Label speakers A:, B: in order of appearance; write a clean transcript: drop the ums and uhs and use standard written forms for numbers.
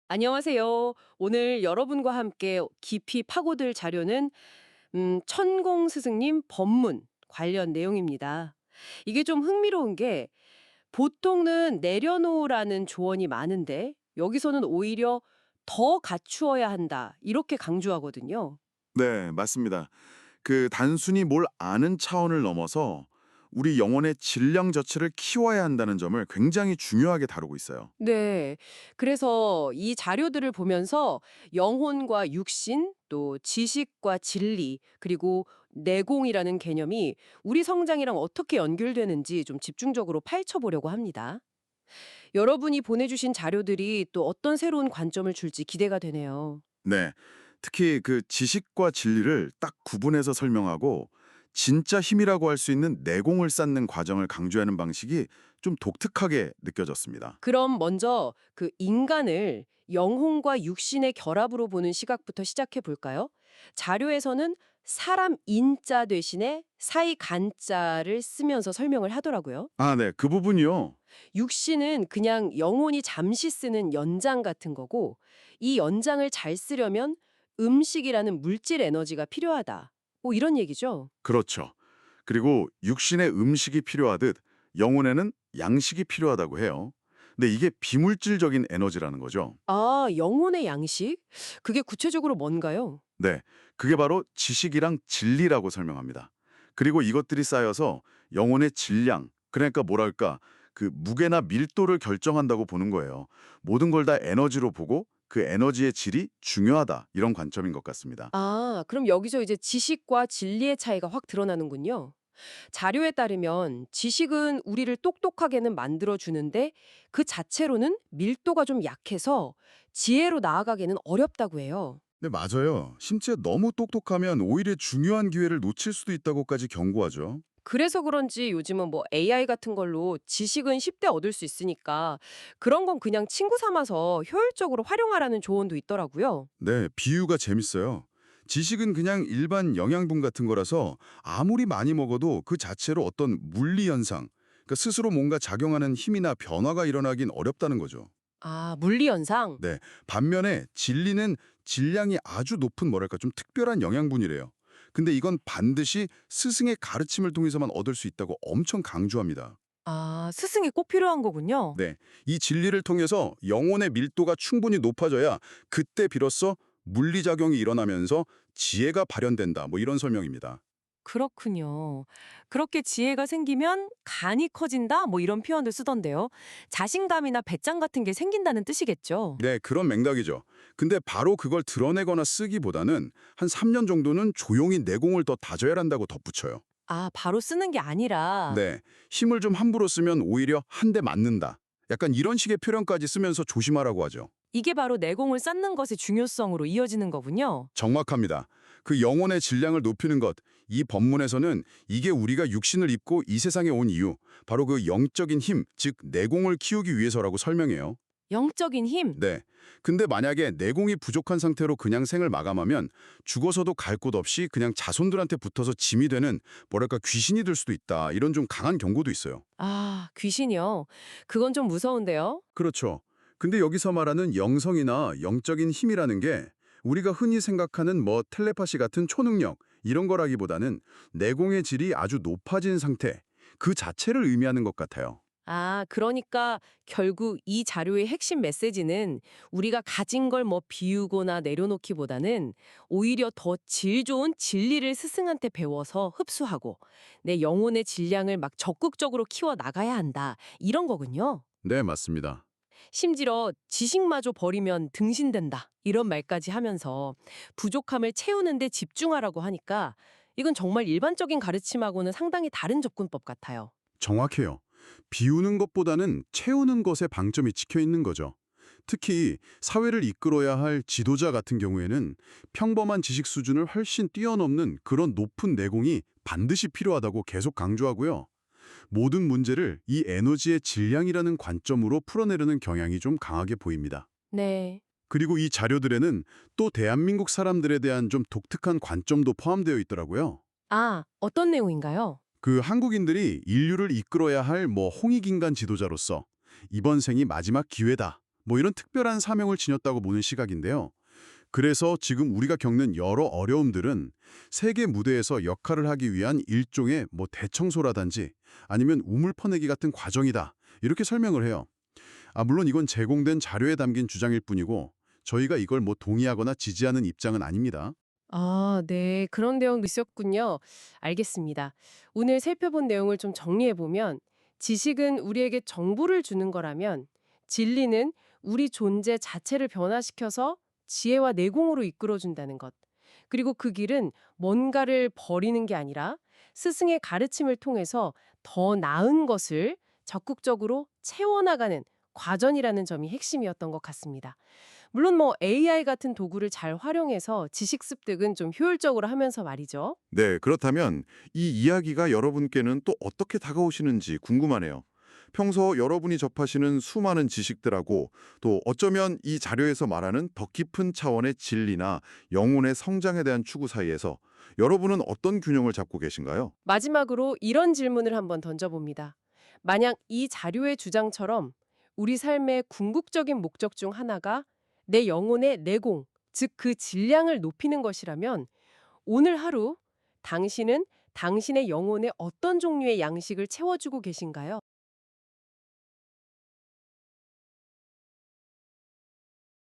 A: 안녕하세요. 오늘 여러분과 함께 깊이 파고들 자료는 천공 스승님 법문 관련 내용입니다. 이게 좀 흥미로운 게 보통은 내려놓으라는 조언이 많은데 여기서는 오히려 더 갖추어야 한다 이렇게 강조하거든요.
B: 네, 맞습니다. 단순히 뭘 아는 차원을 넘어서 우리 영혼의 질량 자체를 키워야 한다는 점을 굉장히 중요하게 다루고 있어요.
A: 네. 그래서 이 자료들을 보면서 영혼과 육신, 또 지식과 진리, 그리고 내공이라는 개념이 우리 성장이랑 어떻게 연결되는지 좀 집중적으로 파헤쳐 보려고 합니다. 여러분이 보내주신 자료들이 또 어떤 새로운 관점을 줄지 기대가 되네요.
B: 네, 특히 지식과 진리를 딱 구분해서 설명하고 진짜 힘이라고 할 수 있는 내공을 쌓는 과정을 강조하는 방식이 좀 독특하게 느껴졌습니다.
A: 그럼 먼저 그 인간을 영혼과 육신의 결합으로 보는 시각부터 시작해 볼까요? 자료에서는 사람 인자 대신에 사이 간자를 쓰면서 설명을 하더라고요.
B: 아, 네, 그 부분이요.
A: 육신은 그냥 영혼이 잠시 쓰는 연장 같은 거고 이 연장을 잘 쓰려면 음식이라는 물질 에너지가 필요하다. 뭐 이런 얘기죠.
B: 그렇죠. 그리고 육신의 음식이 필요하듯 영혼에는 양식이 필요하다고 해요. 근데 이게 비물질적인 에너지라는 거죠.
A: 아, 영혼의 양식? 그게 구체적으로 뭔가요?
B: 네, 그게 바로 지식이랑 진리라고 설명합니다. 그리고 이것들이 쌓여서 영혼의 질량, 그러니까 뭐랄까, 무게나 밀도를 결정한다고 보는 거예요. 모든 걸 다 에너지로 보고 그 에너지의 질이 중요하다, 이런 관점인 것 같습니다.
A: 아, 그럼 여기서 이제 지식과 진리의 차이가 확 드러나는군요. 자료에 따르면 지식은 우리를 똑똑하게는 만들어주는데 그 자체로는 밀도가 좀 약해서 지혜로 나아가기는 어렵다고 해요.
B: 네, 맞아요. 심지어 너무 똑똑하면 오히려 중요한 기회를 놓칠 수도 있다고까지 경고하죠.
A: 그래서 그런지 요즘은 뭐 AI 같은 걸로 지식은 쉽게 얻을 수 있으니까 그런 건 그냥 친구 삼아서 효율적으로 활용하라는 조언도 있더라고요.
B: 네, 비유가 재밌어요. 지식은 그냥 일반 영양분 같은 거라서 아무리 많이 먹어도 그 자체로 어떤 물리 현상, 그러니까 스스로 뭔가 작용하는 힘이나 변화가 일어나긴 어렵다는 거죠.
A: 아, 물리현상?
B: 네, 반면에 진리는 질량이 아주 높은 뭐랄까 좀 특별한 영양분이래요. 근데 이건 반드시 스승의 가르침을 통해서만 얻을 수 있다고 엄청 강조합니다.
A: 아, 스승이 꼭 필요한 거군요.
B: 네, 이 진리를 통해서 영혼의 밀도가 충분히 높아져야 그때 비로소 물리작용이 일어나면서 지혜가 발현된다. 뭐 이런 설명입니다.
A: 그렇군요. 그렇게 지혜가 생기면 간이 커진다? 뭐 이런 표현도 쓰던데요. 자신감이나 배짱 같은 게 생긴다는 뜻이겠죠.
B: 네, 그런 맥락이죠. 근데 바로 그걸 드러내거나 쓰기보다는 한 3년 정도는 조용히 내공을 더 다져야 한다고 덧붙여요.
A: 아, 바로 쓰는 게 아니라.
B: 네, 힘을 좀 함부로 쓰면 오히려 한 대 맞는다. 약간 이런 식의 표현까지 쓰면서 조심하라고 하죠.
A: 이게 바로 내공을 쌓는 것의 중요성으로 이어지는 거군요.
B: 정확합니다. 그 영혼의 질량을 높이는 것, 이 법문에서는 이게 우리가 육신을 입고 이 세상에 온 이유, 바로 그 영적인 힘, 즉 내공을 키우기 위해서라고 설명해요.
A: 영적인 힘.
B: 네. 근데 만약에 내공이 부족한 상태로 그냥 생을 마감하면 죽어서도 갈 곳 없이 그냥 자손들한테 붙어서 짐이 되는 뭐랄까 귀신이 될 수도 있다. 이런 좀 강한 경고도 있어요.
A: 아, 귀신이요. 그건 좀 무서운데요.
B: 그렇죠. 근데 여기서 말하는 영성이나 영적인 힘이라는 게 우리가 흔히 생각하는 뭐 텔레파시 같은 초능력 이런 거라기보다는 내공의 질이 아주 높아진 상태 그 자체를 의미하는 것 같아요.
A: 아, 그러니까 결국 이 자료의 핵심 메시지는 우리가 가진 걸 뭐 비우거나 내려놓기보다는 오히려 더 질 좋은 진리를 스승한테 배워서 흡수하고 내 영혼의 질량을 막 적극적으로 키워 나가야 한다. 이런 거군요.
B: 네, 맞습니다.
A: 심지어 지식마저 버리면 등신된다. 이런 말까지 하면서 부족함을 채우는 데 집중하라고 하니까 이건 정말 일반적인 가르침하고는 상당히 다른 접근법 같아요.
B: 정확해요. 비우는 것보다는 채우는 것에 방점이 찍혀 있는 거죠. 특히 사회를 이끌어야 할 지도자 같은 경우에는 평범한 지식 수준을 훨씬 뛰어넘는 그런 높은 내공이 반드시 필요하다고 계속 강조하고요. 모든 문제를 이 에너지의 질량이라는 관점으로 풀어내려는 경향이 좀 강하게 보입니다.
A: 네.
B: 그리고 이 자료들에는 또 대한민국 사람들에 대한 좀 독특한 관점도 포함되어 있더라고요.
A: 아, 어떤 내용인가요?
B: 한국인들이 인류를 이끌어야 할 뭐 홍익인간 지도자로서 이번 생이 마지막 기회다. 뭐 이런 특별한 사명을 지녔다고 보는 시각인데요. 그래서 지금 우리가 겪는 여러 어려움들은 세계 무대에서 역할을 하기 위한 일종의 뭐 대청소라든지 아니면 우물 퍼내기 같은 과정이다. 이렇게 설명을 해요. 물론 이건 제공된 자료에 담긴 주장일 뿐이고 저희가 이걸 뭐 동의하거나 지지하는 입장은 아닙니다.
A: 아, 네. 그런 내용도 있었군요. 알겠습니다. 오늘 살펴본 내용을 좀 정리해보면 지식은 우리에게 정보를 주는 거라면 진리는 우리 존재 자체를 변화시켜서 지혜와 내공으로 이끌어준다는 것. 그리고 그 길은 뭔가를 버리는 게 아니라 스승의 가르침을 통해서 더 나은 것을 적극적으로 채워나가는 과정이라는 점이 핵심이었던 것 같습니다. 물론 뭐 AI 같은 도구를 잘 활용해서 지식 습득은 좀 효율적으로 하면서 말이죠.
C: 네, 그렇다면 이 이야기가 여러분께는 또 어떻게 다가오시는지 궁금하네요. 평소 여러분이 접하시는 수많은 지식들하고 또 어쩌면 이 자료에서 말하는 더 깊은 차원의 진리나 영혼의 성장에 대한 추구 사이에서 여러분은 어떤 균형을 잡고 계신가요?
A: 마지막으로 이런 질문을 한번 던져봅니다. 만약 이 자료의 주장처럼 우리 삶의 궁극적인 목적 중 하나가 내 영혼의 내공, 즉 그 질량을 높이는 것이라면 오늘 하루 당신은 당신의 영혼에 어떤 종류의 양식을 채워주고 계신가요?